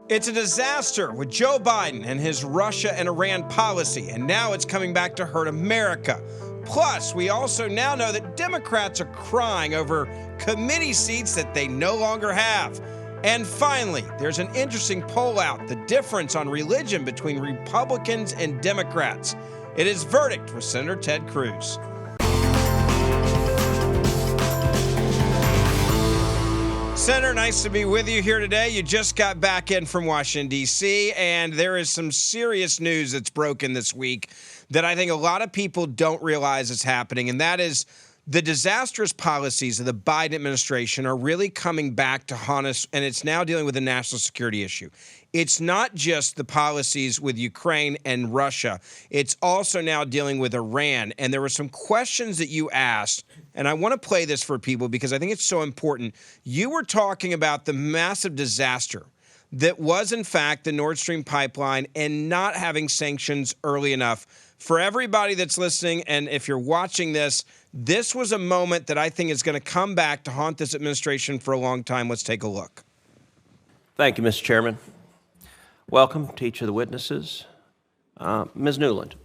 It's a disaster with Joe Biden and his Russia and Iran policy, and now it's coming back to hurt America. Plus, we also now know that Democrats are crying over committee seats that they no longer have. And finally, there's an interesting poll out, the difference on religion between Republicans and Democrats. It is Verdict with Senator Ted Cruz. Senator, nice to be with you here today. You just got back in from Washington, D.C., and there is some serious news that's broken this week that I think a lot of people don't realize is happening, and that is the disastrous policies of the Biden administration are really coming back to haunt us, and it's now dealing with a national security issue. It's not just the policies with Ukraine and Russia. It's also now dealing with Iran. And there were some questions that you asked, and I want to play this for people because I think it's so important. You were talking about the massive disaster that was, in fact, the Nord Stream pipeline and not having sanctions early enough. For everybody that's listening, and if you're watching this, this was a moment that I think is going to come back to haunt this administration for a long time. Let's take a look. Thank you, Mr. Chairman. Welcome to each of the witnesses. Ms. Newland,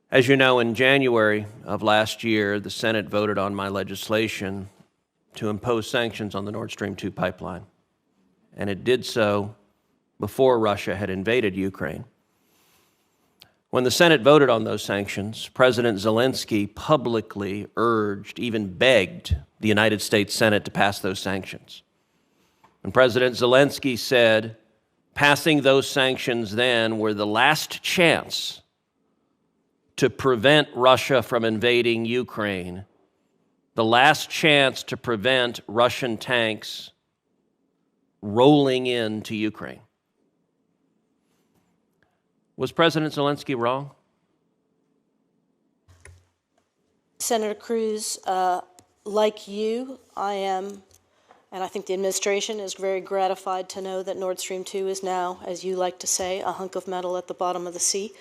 as you know, in January of last year, the Senate voted on my legislation to impose sanctions on the Nord Stream 2 pipeline. And it did so before Russia had invaded Ukraine. When the Senate voted on those sanctions, President Zelensky publicly urged, even begged, the United States Senate to pass those sanctions. And President Zelensky said, passing those sanctions then were the last chance to prevent Russia from invading Ukraine, the last chance to prevent Russian tanks rolling into Ukraine. Was President Zelensky wrong? Senator Cruz, like you, I am, and I think the administration is very gratified to know that Nord Stream 2 is now, as you like to say, a hunk of metal at the bottom of the sea.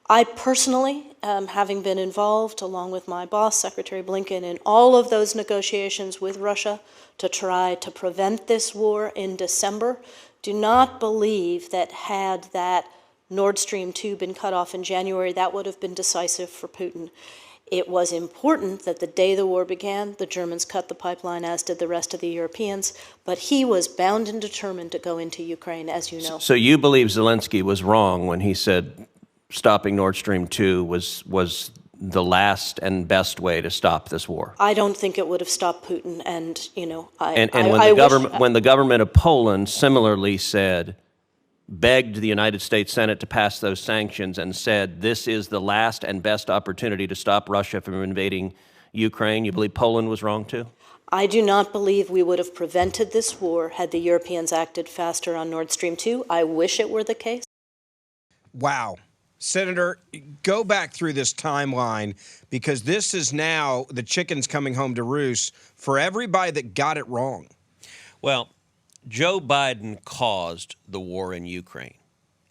I personally, having been involved, along with my boss, Secretary Blinken, in all of those negotiations with Russia to try to prevent this war in December, do not believe that had that Nord Stream 2 been cut off in January, that would have been decisive for Putin. It was important that the day the war began, the Germans cut the pipeline, as did the rest of the Europeans, but he was bound and determined to go into Ukraine, as you know. So you believe Zelensky was wrong when he said stopping Nord Stream 2 was the last and best way to stop this war? I don't think it would have stopped Putin, and, you know, when the government of Poland similarly said, begged the United States Senate to pass those sanctions and said this is the last and best opportunity to stop Russia from invading Ukraine, you believe Poland was wrong too? I do not believe we would have prevented this war had the Europeans acted faster on Nord Stream 2. I wish it were the case. Wow. Senator, go back through this timeline, because this is now the chickens coming home to roost for everybody that got it wrong. Well, Joe Biden caused the war in Ukraine.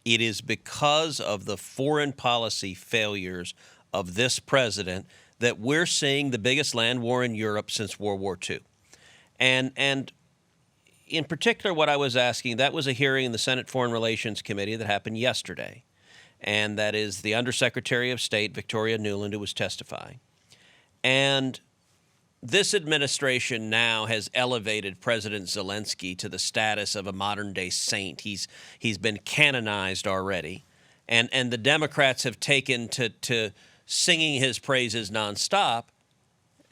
It is because of the foreign policy failures of this president that we're seeing the biggest land war in Europe since World War II. And in particular, what I was asking, that was a hearing in the Senate Foreign Relations Committee that happened yesterday. And that is the Undersecretary of State, Victoria Nuland, who was testifying. And this administration now has elevated President Zelensky to the status of a modern-day saint. He's been canonized already. And the Democrats have taken to singing his praises nonstop.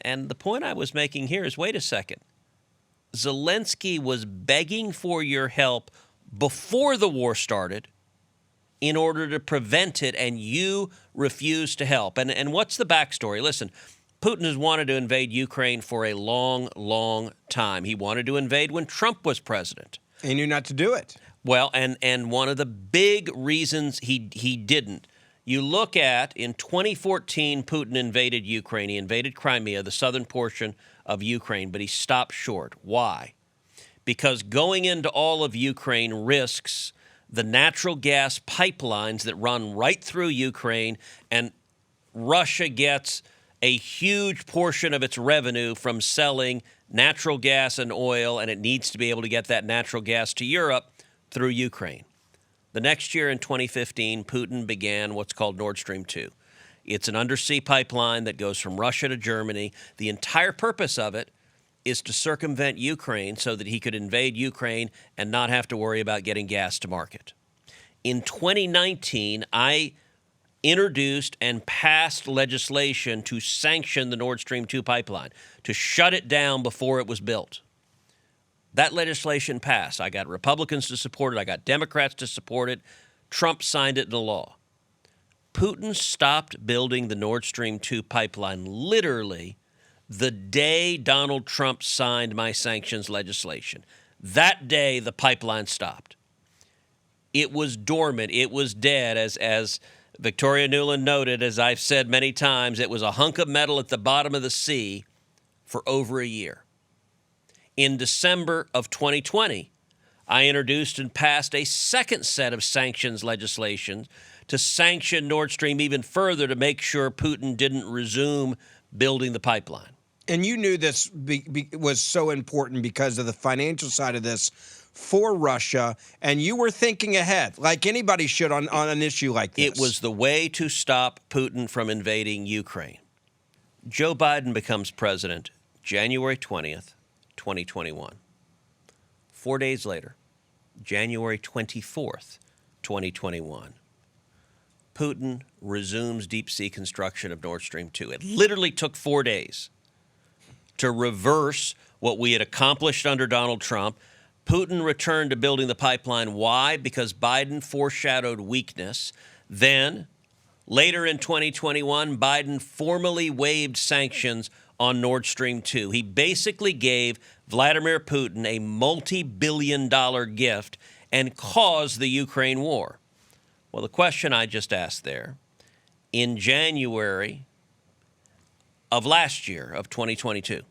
And the point I was making here is, wait a second. Zelensky was begging for your help before the war started in order to prevent it, and you refused to help. And what's the backstory? Listen, Putin has wanted to invade Ukraine for a long, long time. He wanted to invade when Trump was president. He knew not to do it. Well, and one of the big reasons he didn't, you look at, in 2014, Putin invaded Ukraine. He invaded Crimea, the southern portion of Ukraine, but he stopped short. Why? Because going into all of Ukraine risks the natural gas pipelines that run right through Ukraine, and Russia gets a huge portion of its revenue from selling natural gas and oil, and it needs to be able to get that natural gas to Europe through Ukraine. The next year in 2015, Putin began what's called Nord Stream 2. It's an undersea pipeline that goes from Russia to Germany. The entire purpose of it is to circumvent Ukraine so that he could invade Ukraine and not have to worry about getting gas to market. In 2019, I introduced and passed legislation to sanction the Nord Stream 2 pipeline, to shut it down before it was built. That legislation passed. I got Republicans to support it. I got Democrats to support it. Trump signed it into law. Putin stopped building the Nord Stream 2 pipeline literally the day Donald Trump signed my sanctions legislation. That day, the pipeline stopped. It was dormant. It was dead. As Victoria Nuland noted, as I've said many times, it was a hunk of metal at the bottom of the sea for over a year. In December of 2020, I introduced and passed a second set of sanctions legislation to sanction Nord Stream even further to make sure Putin didn't resume building the pipeline. And you knew this was so important because of the financial side of this for Russia, and you were thinking ahead, like anybody should on an issue like this. It was the way to stop Putin from invading Ukraine. Joe Biden becomes president January 20th, 2021. 4 days later, January 24th, 2021, Putin resumes deep-sea construction of Nord Stream 2. It literally took 4 days to reverse what we had accomplished under Donald Trump. Putin returned to building the pipeline. Why? Because Biden foreshadowed weakness. Then, later in 2021, Biden formally waived sanctions on Nord Stream 2. He basically gave Vladimir Putin a multi-billion-dollar gift and caused the Ukraine war. Well, the question I just asked there, in January of last year, of 2022,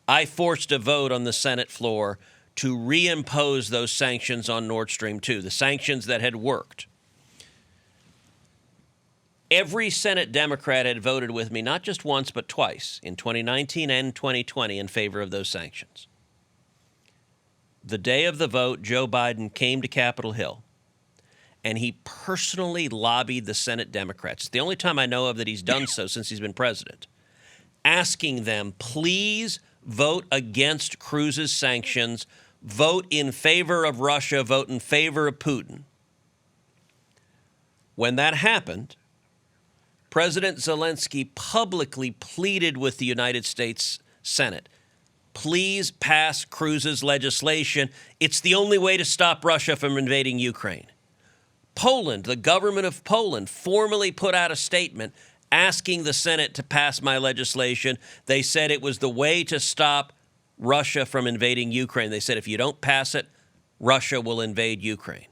I forced a vote on the Senate floor to reimpose those sanctions on Nord Stream 2, the sanctions that had worked. Every Senate Democrat had voted with me, not just once, but twice, in 2019 and 2020, in favor of those sanctions. The day of the vote, Joe Biden came to Capitol Hill, and he personally lobbied the Senate Democrats. It's the only time I know of that he's done so since he's been president, asking them, please vote against Cruz's sanctions, vote in favor of Russia, vote in favor of Putin. When that happened, President Zelensky publicly pleaded with the United States Senate, please pass Cruz's legislation. It's the only way to stop Russia from invading Ukraine. Poland, the government of Poland, formally put out a statement asking the Senate to pass my legislation. They said it was the way to stop Russia from invading Ukraine. They said if you don't pass it, Russia will invade Ukraine.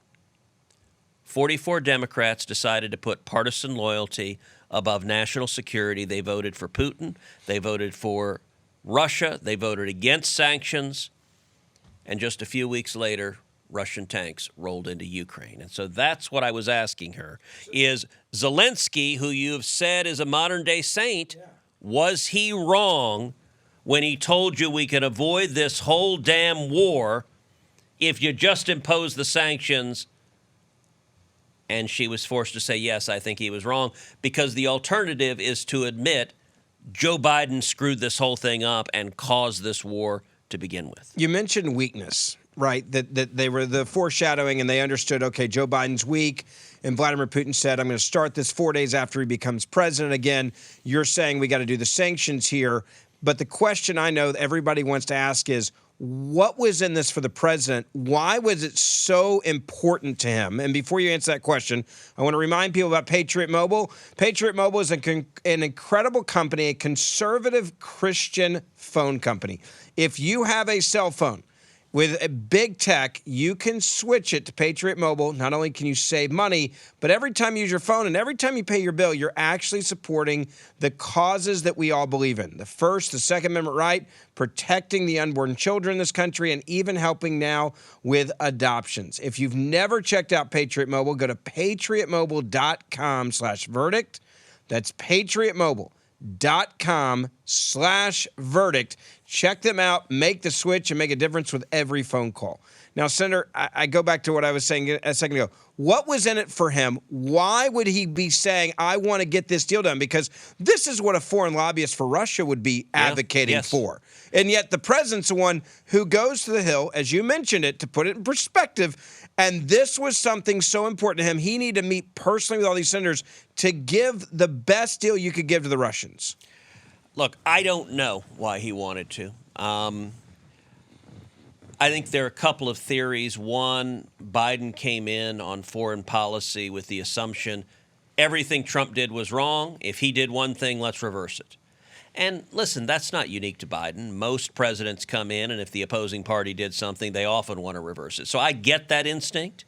44 Democrats decided to put partisan loyalty above national security. They voted for Putin. They voted for Russia. They voted against sanctions. And just a few weeks later, Russian tanks rolled into Ukraine. And so that's what I was asking her, is Zelensky, who you have said is a modern-day saint, was he wrong when he told you we can avoid this whole damn war if you just impose the sanctions? And she was forced to say, yes, I think he was wrong, because the alternative is to admit Joe Biden screwed this whole thing up and caused this war to begin with. You mentioned weakness, right? That they were the foreshadowing and they understood, okay, Joe Biden's weak. And Vladimir Putin said, I'm going to start this 4 days after he becomes president. Again, you're saying we got to do the sanctions here. But the question I know that everybody wants to ask is, what was in this for the president? Why was it so important to him? And before you answer that question, I want to remind people about Patriot Mobile. Patriot Mobile is an incredible company, a conservative Christian phone company. If you have a cell phone with a big tech, you can switch it to Patriot Mobile. Not only can you save money, but every time you use your phone and every time you pay your bill, you're actually supporting the causes that we all believe in. The First, the Second Amendment right, protecting the unborn children in this country, and even helping now with adoptions. If you've never checked out Patriot Mobile, go to patriotmobile.com/verdict. That's patriotmobile.com/verdict. check them out, make the switch, and make a difference with every phone call. Now, Senator, I go back to what I was saying a second ago. What was in it for him? Why would he be saying, I want to get this deal done? Because this is what a foreign lobbyist for Russia would be advocating for. And yet the president's the one who goes to the Hill, as you mentioned it, to put it in perspective. And this was something so important to him. He needed to meet personally with all these senators to give the best deal you could give to the Russians. Look, I don't know why he wanted to. I think there are a couple of theories. One, Biden came in on foreign policy with the assumption everything Trump did was wrong. If he did one thing, let's reverse it. And listen, that's not unique to Biden. Most presidents come in, and if the opposing party did something, they often want to reverse it. So I get that instinct.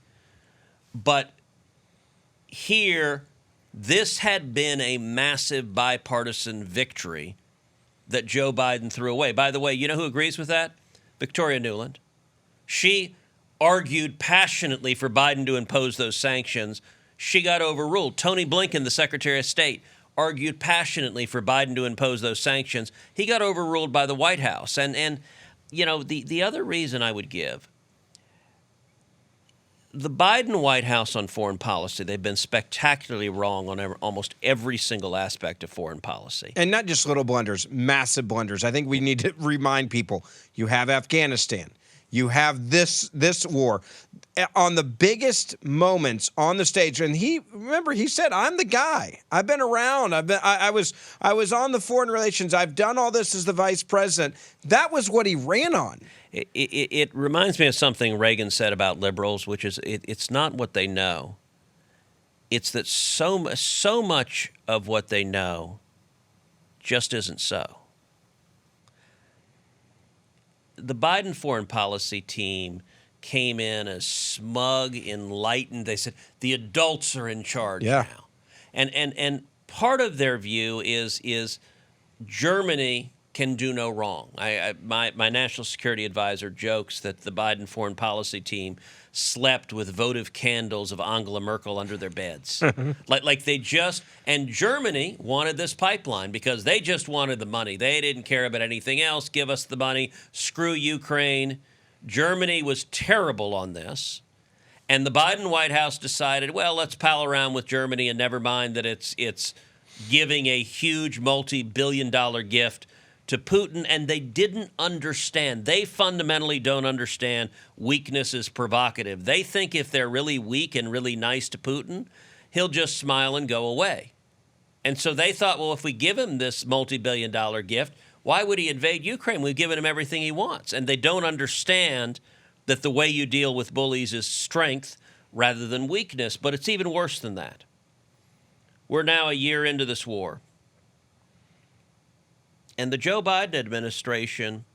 But here, this had been a massive bipartisan victory that Joe Biden threw away. By the way, you know who agrees with that? Victoria Nuland. She argued passionately for Biden to impose those sanctions. She got overruled. Tony Blinken, the Secretary of State, argued passionately for Biden to impose those sanctions. He got overruled by the White House. And you know, the other reason I would give, the Biden White House on foreign policy, they've been spectacularly wrong on almost every single aspect of foreign policy. And not just little blunders, massive blunders. I think we need to remind people, you have Afghanistan. You have this war on the biggest moments on the stage. And he said, I'm the guy. I've been around. I was on the foreign relations. I've done all this as the vice president. That was what he ran on. It reminds me of something Reagan said about liberals, which is it's not what they know. It's that so much of what they know just isn't so. The Biden foreign policy team came in as smug, enlightened. They said the adults are in charge now. And part of their view is Germany can do no wrong. My national security advisor jokes that the Biden foreign policy team slept with votive candles of Angela Merkel under their beds. like they just, and Germany wanted this pipeline because they just wanted the money. They didn't care about anything else. Give us the money. Screw Ukraine. Germany was terrible on this. And the Biden White House decided, well, let's pal around with Germany and never mind that it's giving a huge multi-billion-dollar gift to Putin, and they didn't understand. They fundamentally don't understand weakness is provocative. They think if they're really weak and really nice to Putin, he'll just smile and go away. And so they thought, well, if we give him this multi-billion-dollar gift, why would he invade Ukraine? We've given him everything he wants. And they don't understand that the way you deal with bullies is strength rather than weakness. But it's even worse than that. We're now a year into this war. And the Joe Biden administration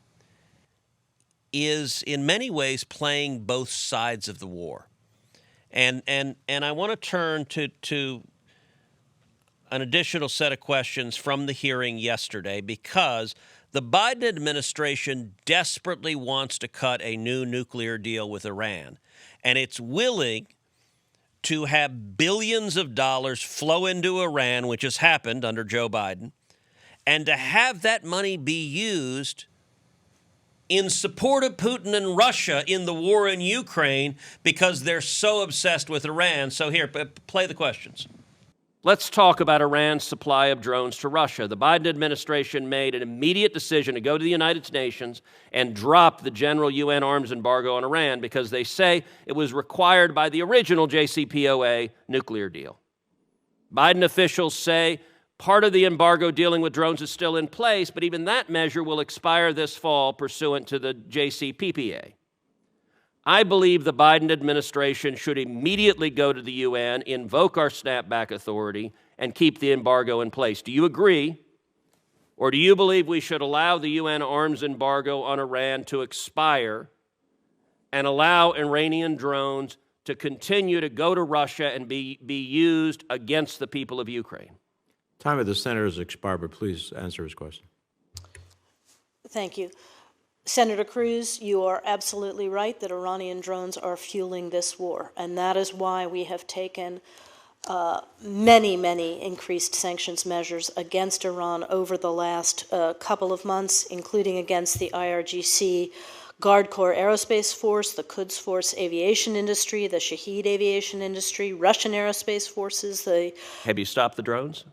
is in many ways playing both sides of the war. And I want to turn to an additional set of questions from the hearing yesterday because the Biden administration desperately wants to cut a new nuclear deal with Iran. And it's willing to have billions of dollars flow into Iran, which has happened under Joe Biden, and to have that money be used in support of Putin and Russia in the war in Ukraine because they're so obsessed with Iran. So here, play the questions. Let's talk about Iran's supply of drones to Russia. The Biden administration made an immediate decision to go to the United Nations and drop the general UN arms embargo on Iran because they say it was required by the original JCPOA nuclear deal. Biden officials say part of the embargo dealing with drones is still in place, but even that measure will expire this fall pursuant to the JCPPA. I believe the Biden administration should immediately go to the UN, invoke our snapback authority, and keep the embargo in place. Do you agree? Or do you believe we should allow the UN arms embargo on Iran to expire and allow Iranian drones to continue to go to Russia and be used against the people of Ukraine? Time of the senator has expired, but please answer his question. Thank you. Senator Cruz, you are absolutely right that Iranian drones are fueling this war, and that is why we have taken many increased sanctions measures against Iran over the last couple of months, including against the IRGC Guard Corps Aerospace Force, the Quds Force aviation industry, the Shahed aviation industry, Russian aerospace forces. Have you stopped the drones?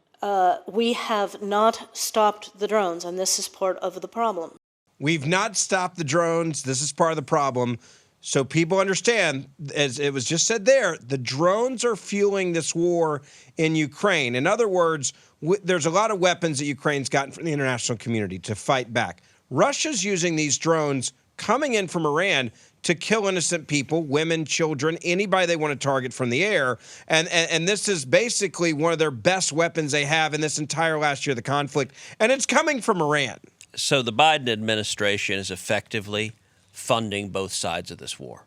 We have not stopped the drones, and this is part of the problem. We've not stopped the drones. This is part of the problem. So people understand, as it was just said there, the drones are fueling this war in Ukraine. In other words, there's a lot of weapons that Ukraine's gotten from the international community to fight back. Russia's using these drones coming in from Iran to kill innocent people, women, children, anybody they want to target from the air. And this is basically one of their best weapons they have in this entire last year of the conflict. And it's coming from Iran. So the Biden administration is effectively funding both sides of this war.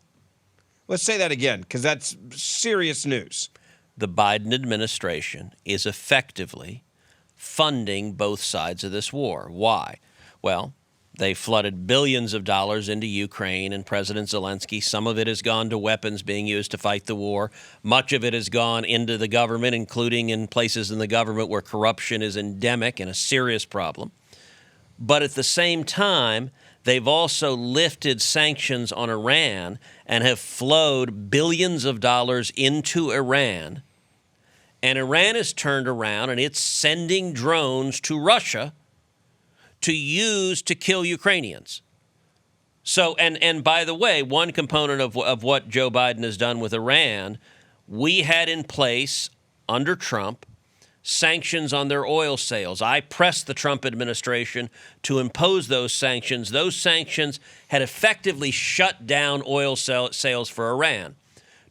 Let's say that again, because that's serious news. The Biden administration is effectively funding both sides of this war. Why? Well, they flooded billions of dollars into Ukraine and President Zelensky. Some of it has gone to weapons being used to fight the war. Much of it has gone into the government, including in places in the government where corruption is endemic and a serious problem. But at the same time, they've also lifted sanctions on Iran and have flowed billions of dollars into Iran. And Iran has turned around and it's sending drones to Russia to use to kill Ukrainians. So, and by the way, one component of what Joe Biden has done with Iran, we had in place under Trump sanctions on their oil sales. I pressed the Trump administration to impose those sanctions. Those sanctions had effectively shut down oil sales for Iran.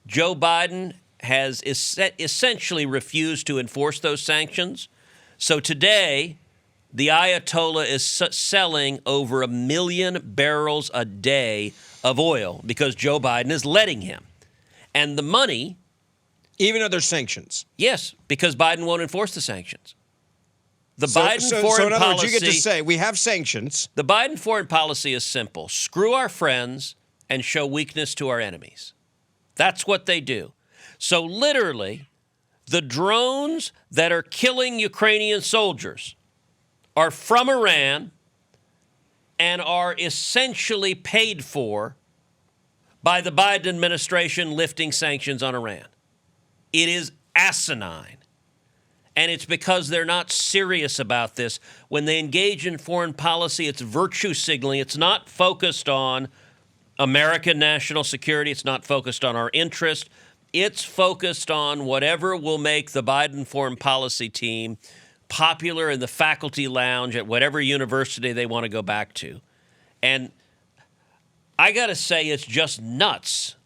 Joe Biden has essentially refused to enforce those sanctions. So today, the Ayatollah is selling over 1 million barrels a day of oil because Joe Biden is letting him. And the money... Even though there's sanctions. Yes, because Biden won't enforce the sanctions. The So Biden foreign in other policy... words, you get to say, we have sanctions. The Biden foreign policy is simple. Screw our friends and show weakness to our enemies. That's what they do. So literally, the drones that are killing Ukrainian soldiers are from Iran and are essentially paid for by the Biden administration lifting sanctions on Iran. It is asinine. And it's because they're not serious about this. When they engage in foreign policy, it's virtue signaling. It's not focused on American national security. It's not focused on our interest. It's focused on whatever will make the Biden foreign policy team popular in the faculty lounge at whatever university they want to go back to. And I got to say, it's just nuts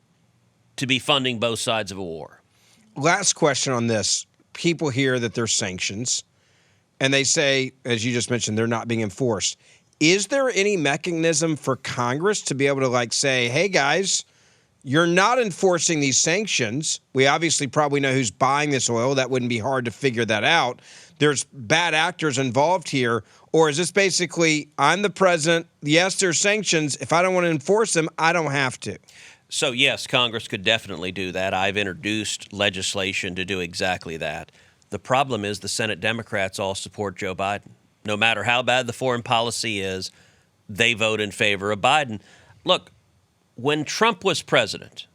to be funding both sides of a war. Last question on this. People hear that there's sanctions, and they say, as you just mentioned, they're not being enforced. Is there any mechanism for Congress to be able to, say, hey, guys, you're not enforcing these sanctions? We obviously probably know who's buying this oil. That wouldn't be hard to figure that out. There's bad actors involved here. Or is this basically, I'm the president, yes, there's sanctions. If I don't want to enforce them, I don't have to? So, yes, Congress could definitely do that. I've introduced legislation to do exactly that. The problem is the Senate Democrats all support Joe Biden. No matter how bad the foreign policy is, they vote in favor of Biden. Look, when Trump was president,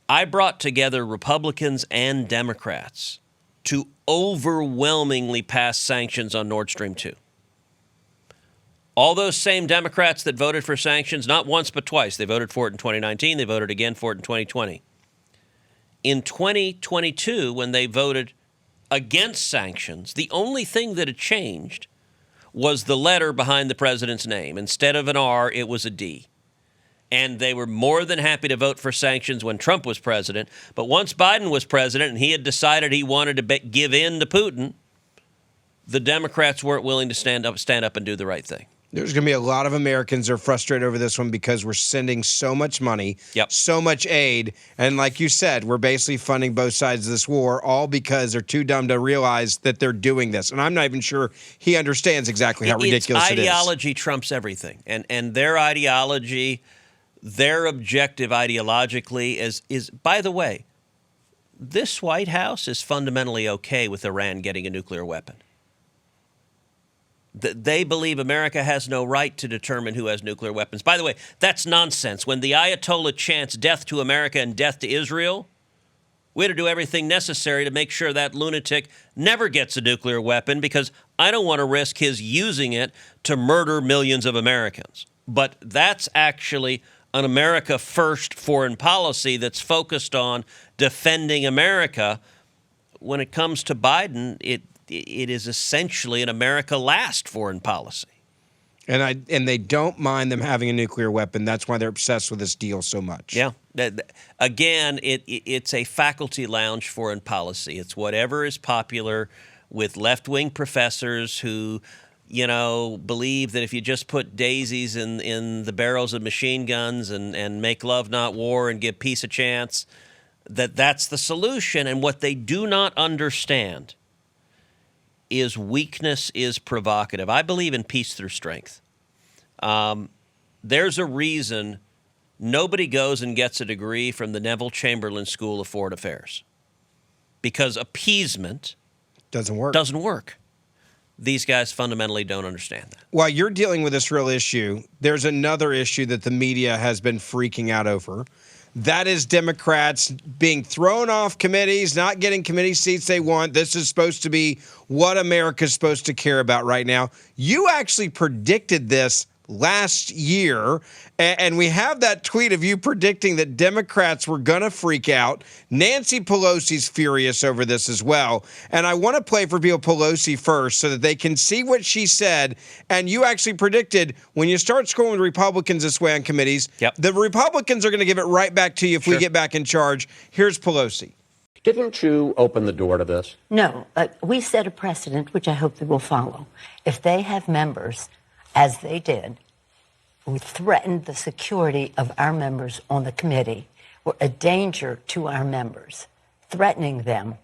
I brought together Republicans and Democrats to overwhelmingly pass sanctions on Nord Stream 2. All those same Democrats that voted for sanctions, not once but twice, they voted for it in 2019, they voted again for it in 2020. In 2022, when they voted against sanctions, the only thing that had changed was the letter behind the president's name. Instead of an R, it was a D. And they were more than happy to vote for sanctions when Trump was president. But once Biden was president and he had decided he wanted to give in to Putin, the Democrats weren't willing to stand up and do the right thing. There's going to be a lot of Americans that are frustrated over this one because we're sending so much money, so much aid, and like you said, we're basically funding both sides of this war, all because they're too dumb to realize that they're doing this. And I'm not even sure he understands exactly how ridiculous it is. Ideology trumps everything, and their ideology, their objective ideologically is, by the way, this White House is fundamentally okay with Iran getting a nuclear weapon. They believe America has no right to determine who has nuclear weapons. By the way, that's nonsense. When the Ayatollah chants death to America and death to Israel, we had to do everything necessary to make sure that lunatic never gets a nuclear weapon, because I don't want to risk his using it to murder millions of Americans. But that's actually an America first foreign policy that's focused on defending America. When it comes to Biden, it is essentially an America last foreign policy. And they don't mind them having a nuclear weapon. That's why they're obsessed with this deal so much. Yeah. Again, it's a faculty lounge foreign policy. It's whatever is popular with left-wing professors who, believe that if you just put daisies in the barrels of machine guns and make love not war and give peace a chance, that's the solution. And what they do not understand is weakness is provocative. I believe in peace through strength. There's a reason nobody goes and gets a degree from the Neville Chamberlain School of Foreign Affairs, because appeasement doesn't work. These guys fundamentally don't understand that. While you're dealing with this real issue, there's another issue that the media has been freaking out over. That is Democrats being thrown off committees, not getting committee seats they want. This is supposed to be what America's supposed to care about right now. You actually predicted this last year, and we have that tweet of you predicting that Democrats were going to freak out. Nancy Pelosi's furious over this as well. And I want to play for people Pelosi first so that they can see what she said. And you actually predicted when you start scrolling Republicans this way on committees, the Republicans are going to give it right back to you if we get back in charge. Here's Pelosi. Didn't you open the door to this? No. We set a precedent, which I hope they will follow. If they have members, as they did, who threatened the security of our members on the committee, were a danger to our members, threatening them,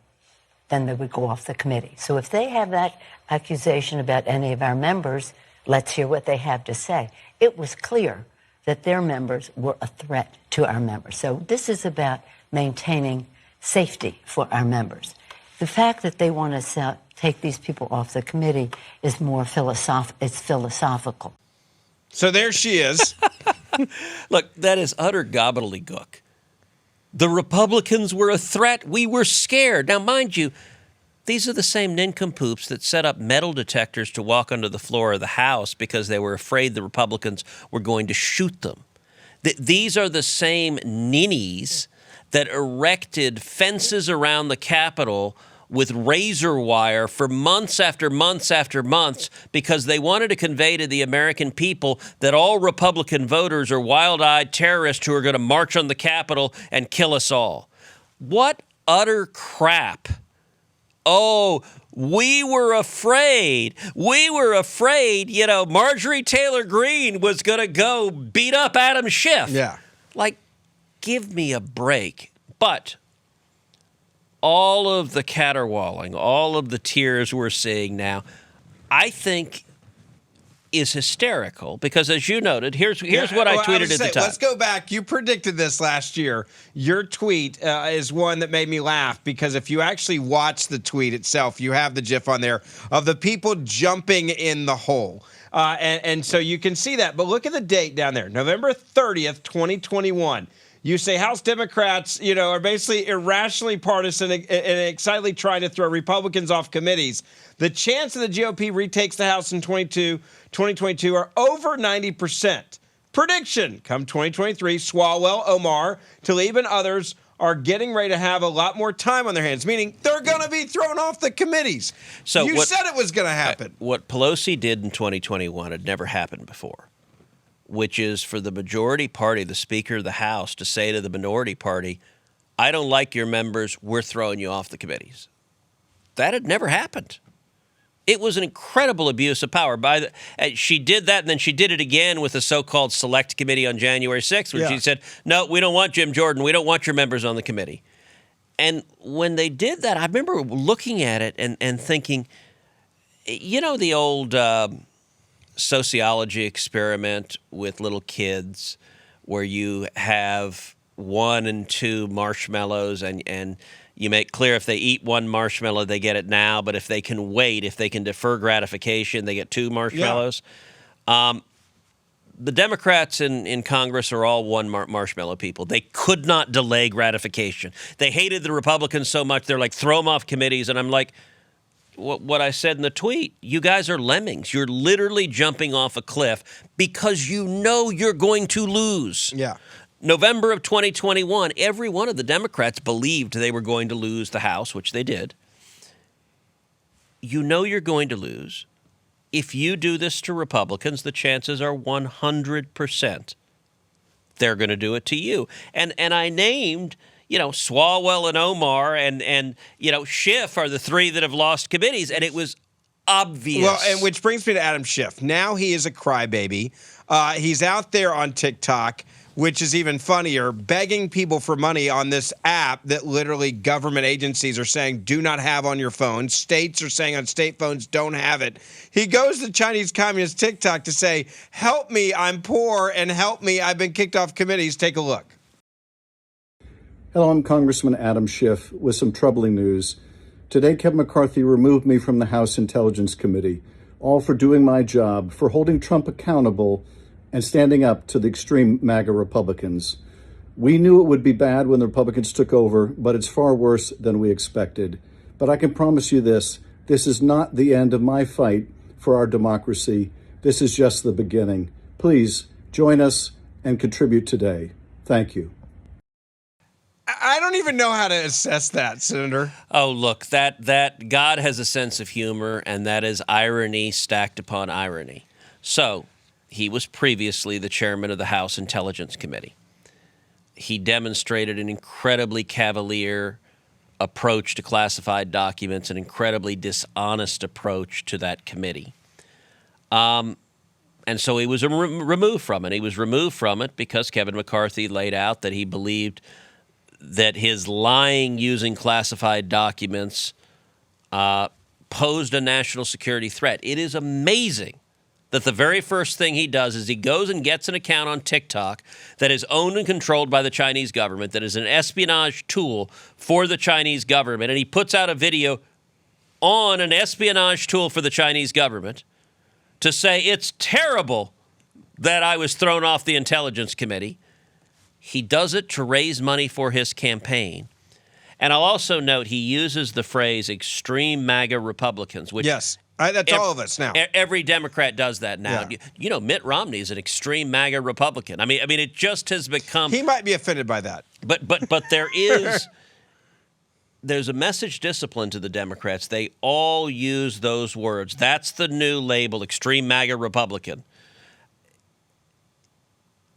then they would go off the committee. So if they have that accusation about any of our members, let's hear what they have to say. It was clear that their members were a threat to our members. So this is about maintaining safety for our members. The fact that they want to take these people off the committee is more philosophical. So there she is. Look, that is utter gobbledygook. The Republicans were a threat. We were scared. Now, mind you, these are the same nincompoops that set up metal detectors to walk under the floor of the House because they were afraid the Republicans were going to shoot them. These are the same ninnies that erected fences around the Capitol with razor wire for months after months after months because they wanted to convey to the American people that all Republican voters are wild-eyed terrorists who are going to march on the Capitol and kill us all. What utter crap. Oh, we were afraid. Marjorie Taylor Greene was going to go beat up Adam Schiff. Yeah. Like, give me a break. But all of the caterwauling, all of the tears we're seeing now, I think is hysterical because, as you noted, here's what I tweeted at the time. Let's go back. You predicted this last year. Your tweet is one that made me laugh because if you actually watch the tweet itself, you have the GIF on there of the people jumping in the hole. And so you can see that. But look at the date down there, November 30th, 2021. You say House Democrats, are basically irrationally partisan and excitedly trying to throw Republicans off committees. The chance that the GOP retakes the House in 2022 are over 90%. Prediction, come 2023, Swalwell, Omar, Tlaib, and others are getting ready to have a lot more time on their hands, meaning they're going to be thrown off the committees. So you said it was going to happen. What Pelosi did in 2021 had never happened before, which is for the majority party, the Speaker of the House, to say to the minority party, I don't like your members, we're throwing you off the committees. That had never happened. It was an incredible abuse of power. She did that, and then she did it again with the so-called Select Committee on January 6th, where she said, no, we don't want Jim Jordan. We don't want your members on the committee. And when they did that, I remember looking at it and thinking, the old sociology experiment with little kids where you have 1 and 2 marshmallows and You make clear if they eat one marshmallow, they get it now. But if they can wait, if they can defer gratification, they get 2 marshmallows. Yeah. The Democrats in Congress are all one marshmallow people. They could not delay gratification. They hated the Republicans so much, they're like, throw them off committees. And I'm like, what I said in the tweet, you guys are lemmings. You're literally jumping off a cliff because you know you're going to lose. Yeah. November of 2021, every one of the Democrats believed they were going to lose the House, which they did. You know you're going to lose. If you do this to Republicans, the chances are 100% they're going to do it to you. And I named, Swalwell and Omar and Schiff are the 3 that have lost committees, and it was obvious. Well, and which brings me to Adam Schiff. Now he is a crybaby. He's out there on TikTok, which is even funnier, begging people for money on this app that literally government agencies are saying do not have on your phone. States are saying on state phones don't have it. He goes to Chinese Communist TikTok to say, help me, I'm poor, and help me, I've been kicked off committees. Take a look. Hello, I'm Congressman Adam Schiff with some troubling news. Today, Kevin McCarthy removed me from the House Intelligence Committee, all for doing my job, for holding Trump accountable and standing up to the extreme MAGA Republicans. We knew it would be bad when the Republicans took over, but it's far worse than we expected. But I can promise you this is not the end of my fight for our democracy. This is just the beginning. Please join us and contribute today. Thank you. I don't even know how to assess that, Senator. Oh, look, that God has a sense of humor, and that is irony stacked upon irony. So, he was previously the chairman of the House Intelligence Committee. He demonstrated an incredibly cavalier approach to classified documents, an incredibly dishonest approach to that committee. And so he was removed from it. He was removed from it because Kevin McCarthy laid out that he believed that his lying using classified documents posed a national security threat. It is amazing that the very first thing he does is he goes and gets an account on TikTok that is owned and controlled by the Chinese government, that is an espionage tool for the Chinese government, and he puts out a video on an espionage tool for the Chinese government to say it's terrible that I was thrown off the Intelligence Committee. He does it to raise money for his campaign. And I'll also note he uses the phrase extreme MAGA Republicans, which yes. That's all of us now. Every Democrat does that now. Yeah. Mitt Romney is an extreme MAGA Republican. I mean, it just has become. He might be offended by that. But there's a message discipline to the Democrats. They all use those words. That's the new label, extreme MAGA Republican.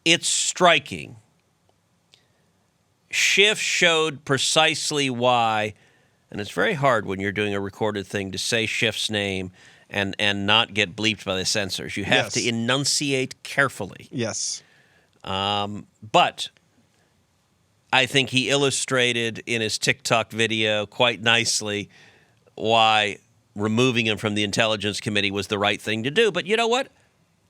It's striking. Schiff showed precisely why. And it's very hard when you're doing a recorded thing to say Schiff's name and not get bleeped by the censors. You have to enunciate carefully. Yes. But I think he illustrated in his TikTok video quite nicely why removing him from the Intelligence Committee was the right thing to do. But you know what?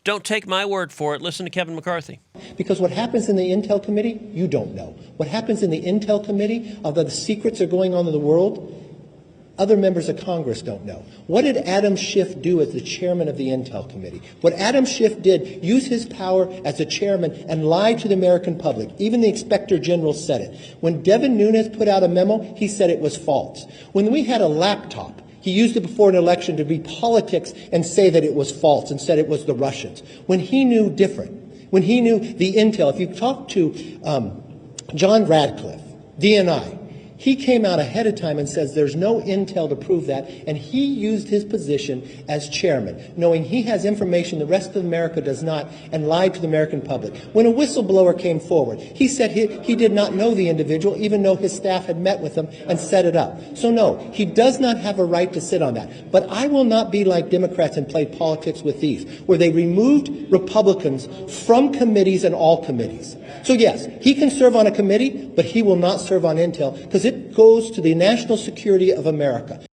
Don't take my word for it. Listen to Kevin McCarthy. Because what happens in the Intel Committee, you don't know. What happens in the Intel Committee, although the secrets are going on in the world, other members of Congress don't know. What did Adam Schiff do as the chairman of the Intel Committee? What Adam Schiff did, use his power as a chairman and lie to the American public. Even the Inspector General said it. When Devin Nunes put out a memo, he said it was false. When we had a laptop, he used it before an election to be politics and say that it was false and said it was the Russians. When he knew different, when he knew the intel, if you talk to John Radcliffe, DNI, he came out ahead of time and says there's no intel to prove that, and he used his position as chairman, knowing he has information the rest of America does not, and lied to the American public. When a whistleblower came forward, he said he did not know the individual, even though his staff had met with him and set it up. So no, he does not have a right to sit on that. But I will not be like Democrats and play politics with these, where they removed Republicans from committees and all committees. So yes, he can serve on a committee, but he will not serve on intel because it goes to the national security of America.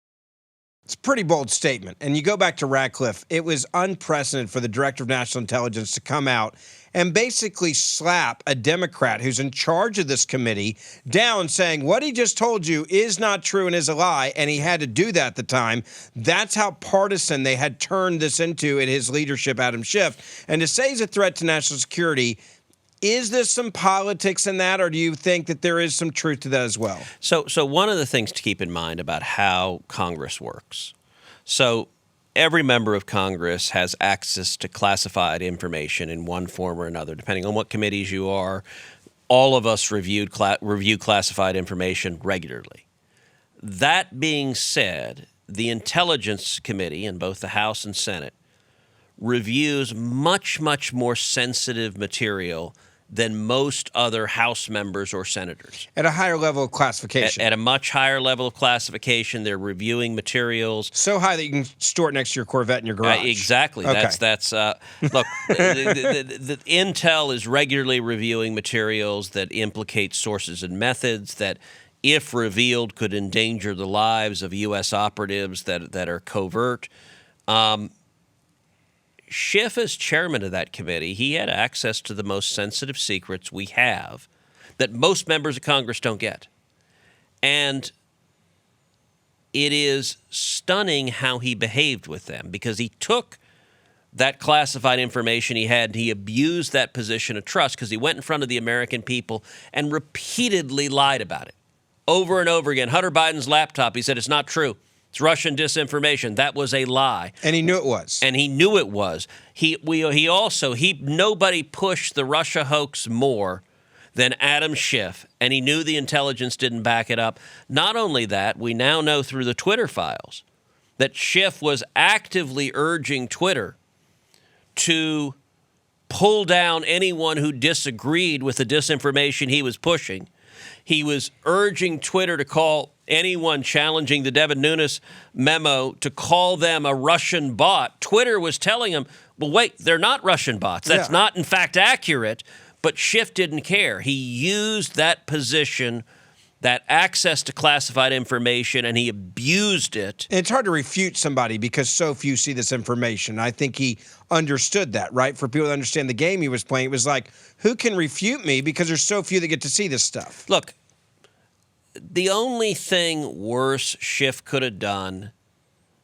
It's a pretty bold statement. And you go back to Radcliffe, it was unprecedented for the Director of National Intelligence to come out and basically slap a Democrat who's in charge of this committee down, saying what he just told you is not true and is a lie, and he had to do that at the time. That's how partisan they had turned this into in his leadership, Adam Schiff. And to say he's a threat to national security, is there some politics in that, or do you think that there is some truth to that as well? So one of the things to keep in mind about how Congress works. So every member of Congress has access to classified information in one form or another, depending on what committees you are. All of us review classified information regularly. That being said, the Intelligence Committee in both the House and Senate reviews much, much more sensitive material than most other House members or senators. At a higher level of classification. At a much higher level of classification, they're reviewing materials. So high that you can store it next to your Corvette in your garage. Exactly. Okay. That's look, the Intel is regularly reviewing materials that implicate sources and methods that, if revealed, could endanger the lives of U.S. operatives that are covert. Schiff, as chairman of that committee, he had access to the most sensitive secrets we have that most members of Congress don't get. And it is stunning how he behaved with them, because he took that classified information he had and he abused that position of trust, because he went in front of the American people and repeatedly lied about it over and over again. Hunter Biden's laptop, he said, it's not true. It's Russian disinformation. That was a lie. And he knew it was. And he knew it was. Nobody pushed the Russia hoax more than Adam Schiff, and he knew the intelligence didn't back it up. Not only that, we now know through the Twitter files that Schiff was actively urging Twitter to pull down anyone who disagreed with the disinformation he was pushing. He was urging Twitter to call anyone challenging the Devin Nunes memo to call them a Russian bot. Twitter was telling him, well, wait, they're not Russian bots. That's not, in fact, accurate. But Schiff didn't care. He used that position, that access to classified information, and he abused it. And it's hard to refute somebody because so few see this information. I think he understood that, right? For people to understand the game he was playing, it was like, who can refute me because there's so few that get to see this stuff? Look, the only thing worse Schiff could have done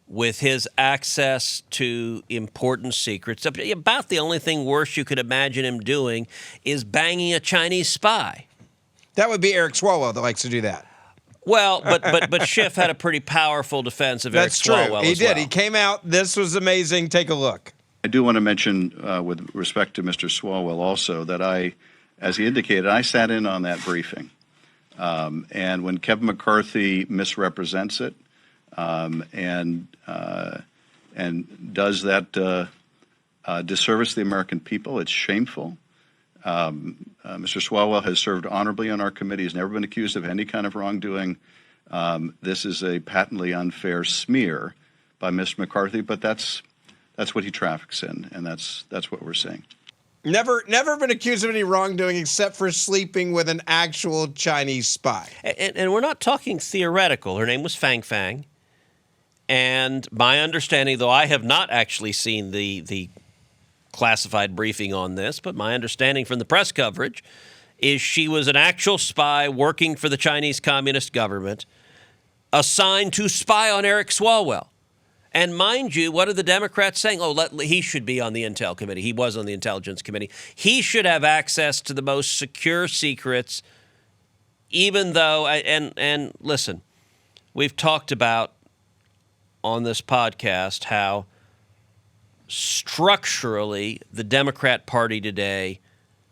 with his access to important secrets, about the only thing worse you could imagine him doing, is banging a Chinese spy. That would be Eric Swalwell that likes to do that. Well, but Schiff had a pretty powerful defense of Eric Swalwell. That's true. He did. He came out. This was amazing. Take a look. I do want to mention, with respect to Mr. Swalwell also, that as he indicated, I sat in on that briefing. And when Kevin McCarthy misrepresents it and does that disservice to the American people, it's shameful. Mr. Swalwell has served honorably on our committee. He's never been accused of any kind of wrongdoing. This is a patently unfair smear by Mr. McCarthy, but that's what he traffics in, and that's what we're seeing. Never been accused of any wrongdoing except for sleeping with an actual Chinese spy. And we're not talking theoretical. Her name was Fang Fang. And my understanding, though I have not actually seen the classified briefing on this, but my understanding from the press coverage is she was an actual spy working for the Chinese Communist government, assigned to spy on Eric Swalwell. And mind you, what are the Democrats saying? Oh, he should be on the Intel Committee. He was on the Intelligence Committee. He should have access to the most secure secrets, even though, and listen, we've talked about on this podcast how structurally the Democrat Party today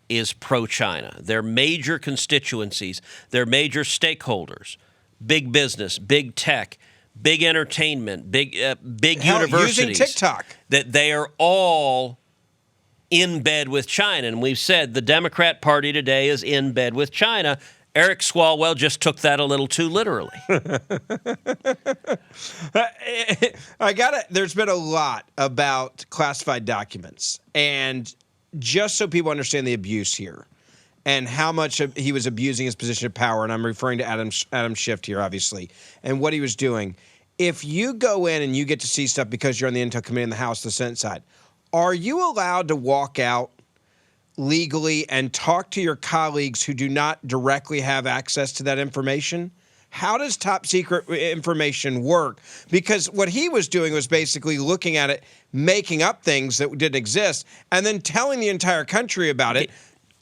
is pro-China. Their major constituencies, their major stakeholders, big business, big tech, big entertainment, big universities, using TikTok, that they are all in bed with China. And we've said the Democrat Party today is in bed with China. Eric Swalwell just took that a little too literally. There's been a lot about classified documents, and just so people understand the abuse here and how much he was abusing his position of power, and I'm referring to Adam Schiff here, obviously, and what he was doing. if you go in and you get to see stuff because you're on the Intel Committee in the House, the Senate side, are you allowed to walk out legally and talk to your colleagues who do not directly have access to that information? How does top secret information work? Because what he was doing was basically looking at it, making up things that didn't exist, and then telling the entire country about it.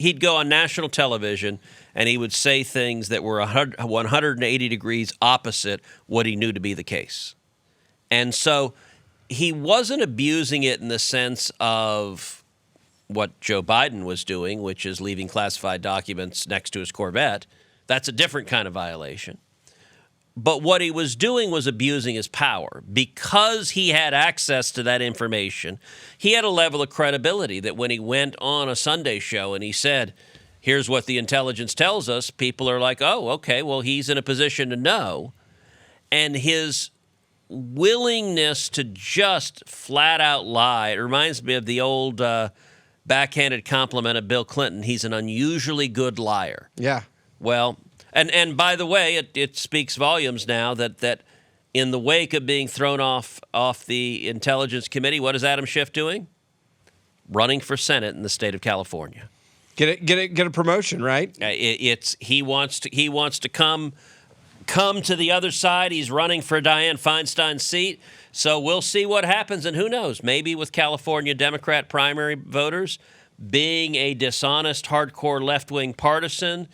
He'd go on national television and he would say things that were 180 degrees opposite what he knew to be the case. And so he wasn't abusing it in the sense of what Joe Biden was doing, which is leaving classified documents next to his Corvette. That's a different kind of violation. But what he was doing was abusing his power. Because he had access to that information, he had a level of credibility that when he went on a Sunday show and he said, here's what the intelligence tells us, people are like, oh, okay, well, he's in a position to know. And his willingness to just flat out lie, it reminds me of the old backhanded compliment of Bill Clinton. He's an unusually good liar. Yeah. Well, and by the way, it speaks volumes now that in the wake of being thrown off the Intelligence Committee, what is Adam Schiff doing? Running for Senate in the state of California. Get a promotion, right? He wants to come to the other side. He's running for Dianne Feinstein's seat. So we'll see what happens, and who knows? Maybe with California Democrat primary voters being a dishonest, hardcore left-wing partisan,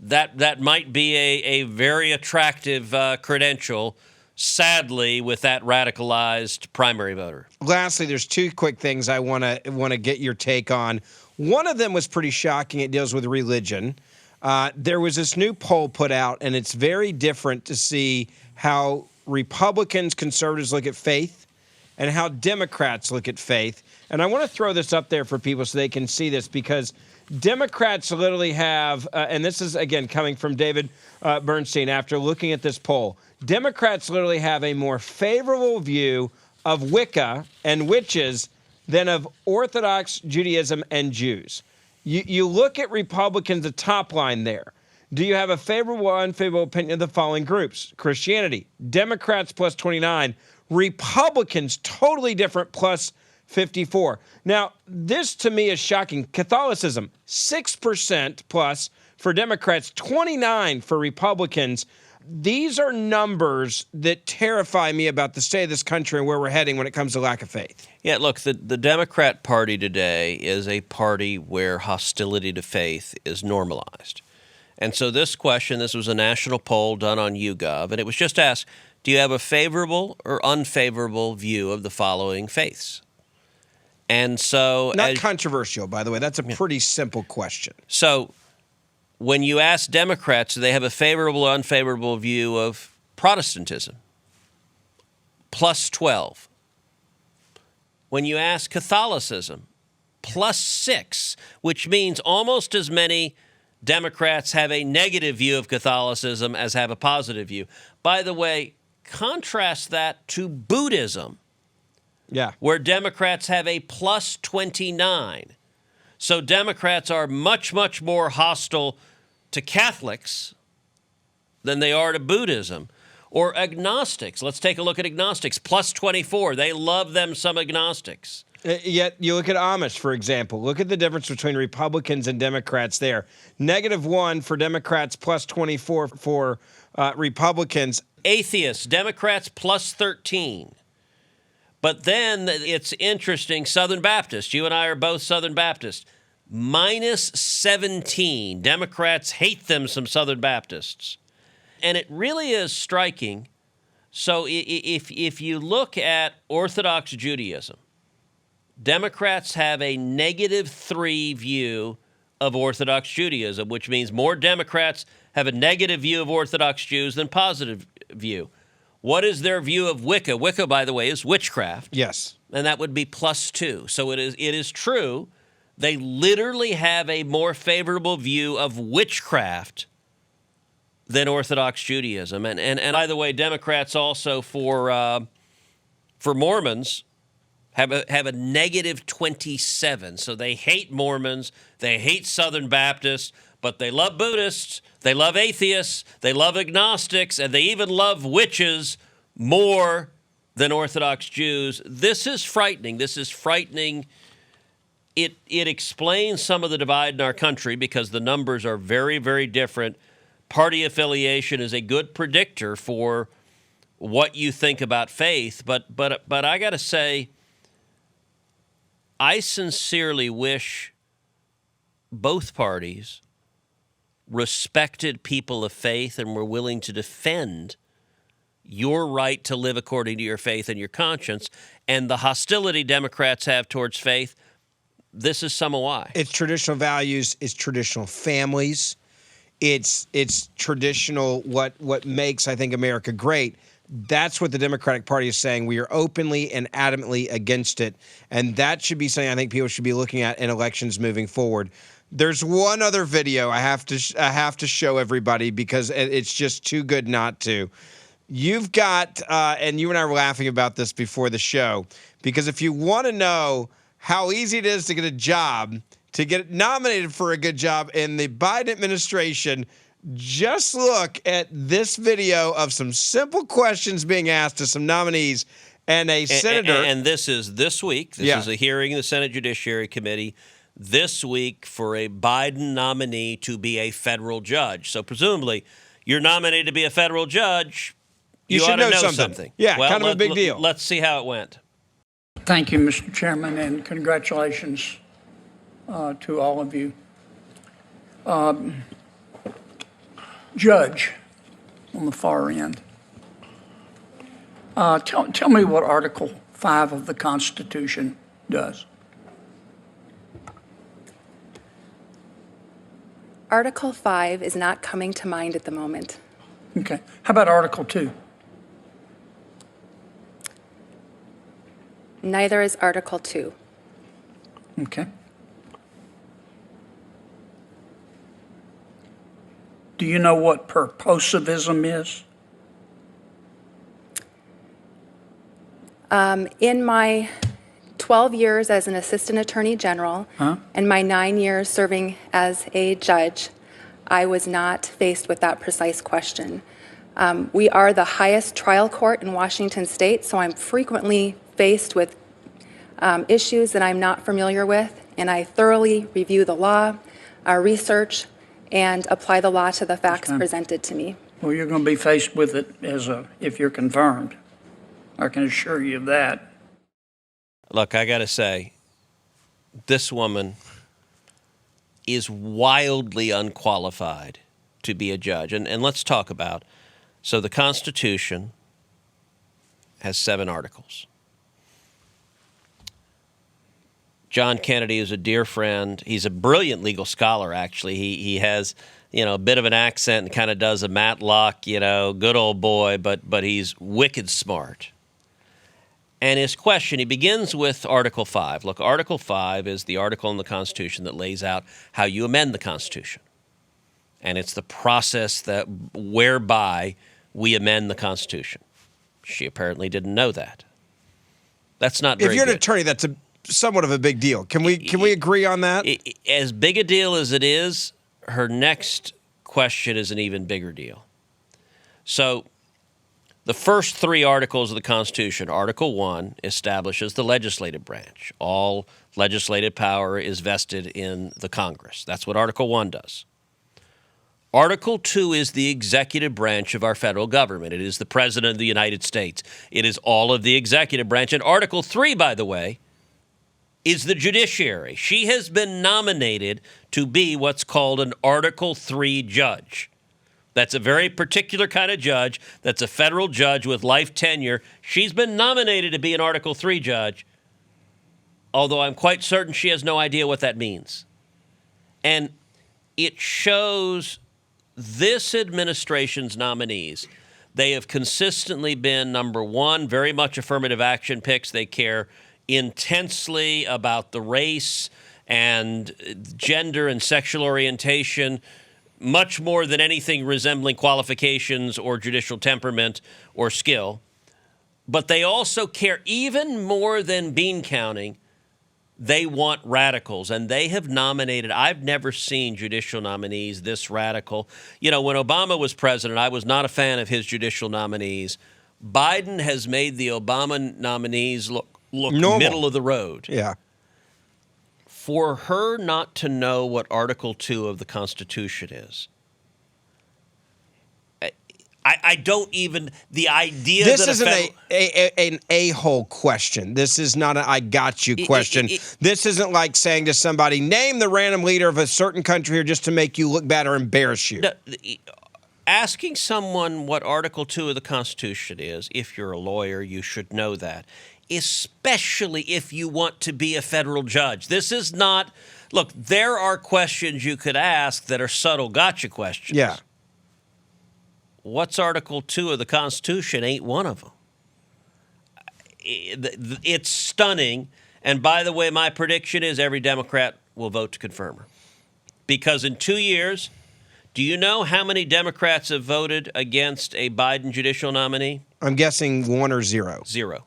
that might be a very attractive credential, sadly, with that radicalized primary voter. Lastly, there's two quick things I want to get your take on. One of them was pretty shocking. It deals with religion. There was this new poll put out, and it's very different to see how Republicans, conservatives look at faith and how Democrats look at faith. And I want to throw this up there for people so they can see this, because Democrats literally have, and this is, again, coming from David Bernstein after looking at this poll, Democrats literally have a more favorable view of Wicca and witches than of Orthodox Judaism and Jews. You look at Republicans, the top line there. Do you have a favorable or unfavorable opinion of the following groups? Christianity, Democrats plus 29, Republicans totally different plus 54. Now, this to me is shocking. Catholicism, 6% plus for Democrats, 29 for Republicans. These are numbers that terrify me about the state of this country and where we're heading when it comes to lack of faith. Yeah, look, the Democrat Party today is a party where hostility to faith is normalized. And so this was a national poll done on YouGov, and it was just asked, do you have a favorable or unfavorable view of the following faiths? And so... Not controversial, by the way. That's a pretty simple question. So when you ask Democrats, do they have a favorable or unfavorable view of Protestantism? Plus 12. When you ask Catholicism, plus 6, which means almost as many Democrats have a negative view of Catholicism as have a positive view. By the way, contrast that to Buddhism, where Democrats have a plus 29. So Democrats are much, much more hostile to Catholics than they are to Buddhism. Or agnostics. Let's take a look at agnostics. Plus 24. They love them some agnostics. Yet you look at Amish, for example. Look at the difference between Republicans and Democrats there. -1 for Democrats, plus 24 for Republicans. Atheists, Democrats, plus 13. But then it's interesting, Southern Baptists. You and I are both Southern Baptists. -17. Democrats hate them some Southern Baptists. And it really is striking. So if you look at Orthodox Judaism, Democrats have a -3 view of Orthodox Judaism, which means more Democrats have a negative view of Orthodox Jews than positive view. What is their view of Wicca? Wicca, by the way, is witchcraft. Yes. And that would be +2. So it is true. They literally have a more favorable view of witchcraft than Orthodox Judaism. And by the way, Democrats also for Mormons have a -27. So they hate Mormons, they hate Southern Baptists, but they love Buddhists, they love atheists, they love agnostics, and they even love witches more than Orthodox Jews. This is frightening. This is frightening. It explains some of the divide in our country because the numbers are very, very different. Party affiliation is a good predictor for what you think about faith. But I got to say, I sincerely wish both parties respected people of faith and were willing to defend your right to live according to your faith and your conscience, and the hostility Democrats have towards faith. This is some of why. It's traditional values. It's traditional families. It's traditional what makes, I think, America great. That's what the Democratic Party is saying. We are openly and adamantly against it, and that should be something I think people should be looking at in elections moving forward. There's one other video I have to show everybody because it's just too good not to. You've got, and you and I were laughing about this before the show, because if you want to know how easy it is to get a job, to get nominated for a good job in the Biden administration, just look at this video of some simple questions being asked to some nominees and a senator. And this is this week. This is a hearing in the Senate Judiciary Committee this week for a Biden nominee to be a federal judge. So presumably, you're nominated to be a federal judge. You should ought to know something. something. Yeah, well, kind of a big deal. Let's see how it went. Thank you, Mr. Chairman, and congratulations to all of you. Judge on the far end, tell me what Article 5 of the Constitution does. Article 5 is not coming to mind at the moment. Okay. How about Article 2? Neither is Article 2. Okay. Do you know what purposivism is? In my 12 years as an assistant attorney general and my 9 years serving as a judge, I was not faced with that precise question. We are the highest trial court in Washington state, so I'm frequently faced with issues that I'm not familiar with, and I thoroughly review the law, research, and apply the law to the facts presented to me. Well, you're going to be faced with it if you're confirmed. I can assure you of that. Look, I got to say, this woman is wildly unqualified to be a judge. And let's talk about, so the Constitution has 7 articles. John Kennedy is a dear friend. He's a brilliant legal scholar, actually. He has, a bit of an accent and kind of does a Matlock, good old boy, but he's wicked smart. And his question, he begins with Article 5. Look, Article 5 is the article in the Constitution that lays out how you amend the Constitution. And it's the process whereby we amend the Constitution. She apparently didn't know that. That's not very good. If you're an attorney, that's somewhat of a big deal. Can we agree on that? As big a deal as it is, her next question is an even bigger deal. So the first 3 articles of the Constitution, Article 1 establishes the legislative branch. All legislative power is vested in the Congress. That's what Article 1 does. Article 2 is the executive branch of our federal government. It is the President of the United States. It is all of the executive branch. And Article 3, by the way, is the judiciary. She has been nominated to be what's called an Article 3 judge. That's a very particular kind of judge. That's a federal judge with life tenure. She's been nominated to be an Article 3 judge, although I'm quite certain she has no idea what that means. And it shows this administration's nominees. They have consistently been, number one, very much affirmative action picks. They care intensely about the race and gender and sexual orientation, much more than anything resembling qualifications or judicial temperament or skill. But they also care, even more than bean counting, they want radicals. And they have nominated, I've never seen judicial nominees this radical. When Obama was president, I was not a fan of his judicial nominees. Biden has made the Obama nominees look Normal. middle of the road. Yeah. For her not to know what Article 2 of the Constitution is, I don't even, the idea this that isn't an a-hole question. This is not an I got you question. This isn't like saying to somebody, name the random leader of a certain country here just to make you look bad or embarrass you. No, asking someone what Article 2 of the Constitution is, if you're a lawyer, you should know that, especially if you want to be a federal judge. This is not, look, there are questions you could ask that are subtle gotcha questions. Yeah. What's Article 2 of the Constitution ain't one of them. It's stunning. And by the way, my prediction is every Democrat will vote to confirm her. Because in 2 years, do you know how many Democrats have voted against a Biden judicial nominee? I'm guessing 1 or 0. 0.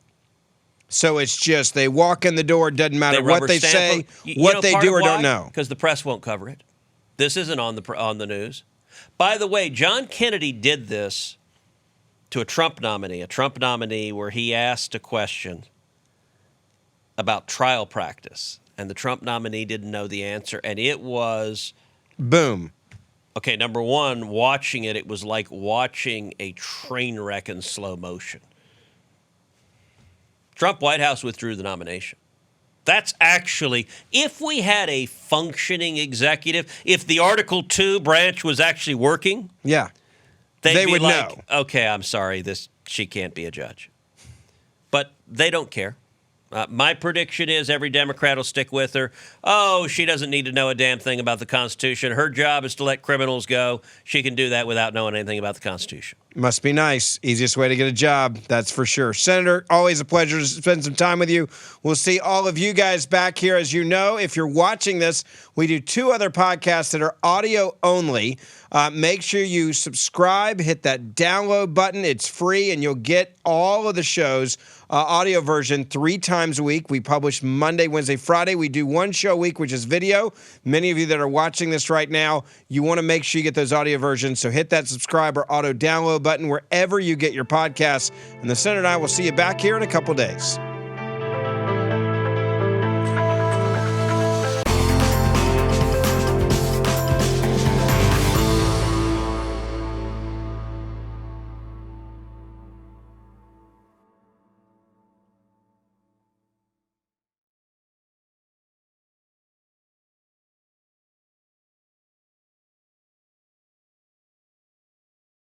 So it's just they walk in the door, doesn't matter what they say, what they do or don't know. Because the press won't cover it. This isn't on the news. By the way, John Kennedy did this to a Trump nominee where he asked a question about trial practice, and the Trump nominee didn't know the answer, and it was... Boom. Okay, number one, watching it was like watching a train wreck in slow motion. Trump White House withdrew the nomination. That's actually, if we had a functioning executive, if the Article 2 branch was actually working, yeah, they would like, know. Okay, I'm sorry, she can't be a judge. But they don't care. My prediction is every Democrat will stick with her. Oh, she doesn't need to know a damn thing about the Constitution. Her job is to let criminals go. She can do that without knowing anything about the Constitution. Must be nice. Easiest way to get a job, that's for sure. Senator, always a pleasure to spend some time with you. We'll see all of you guys back here. As you know, if you're watching this, we do 2 other podcasts that are audio only. Make sure you subscribe, hit that download button. It's free, and you'll get all of the shows, audio version 3 times a week. We publish Monday, Wednesday, Friday. We do 1 show a week, which is video. Many of you that are watching this right now, you want to make sure you get those audio versions. So hit that subscribe or auto download button wherever you get your podcasts. And the Senator and I will see you back here in a couple days.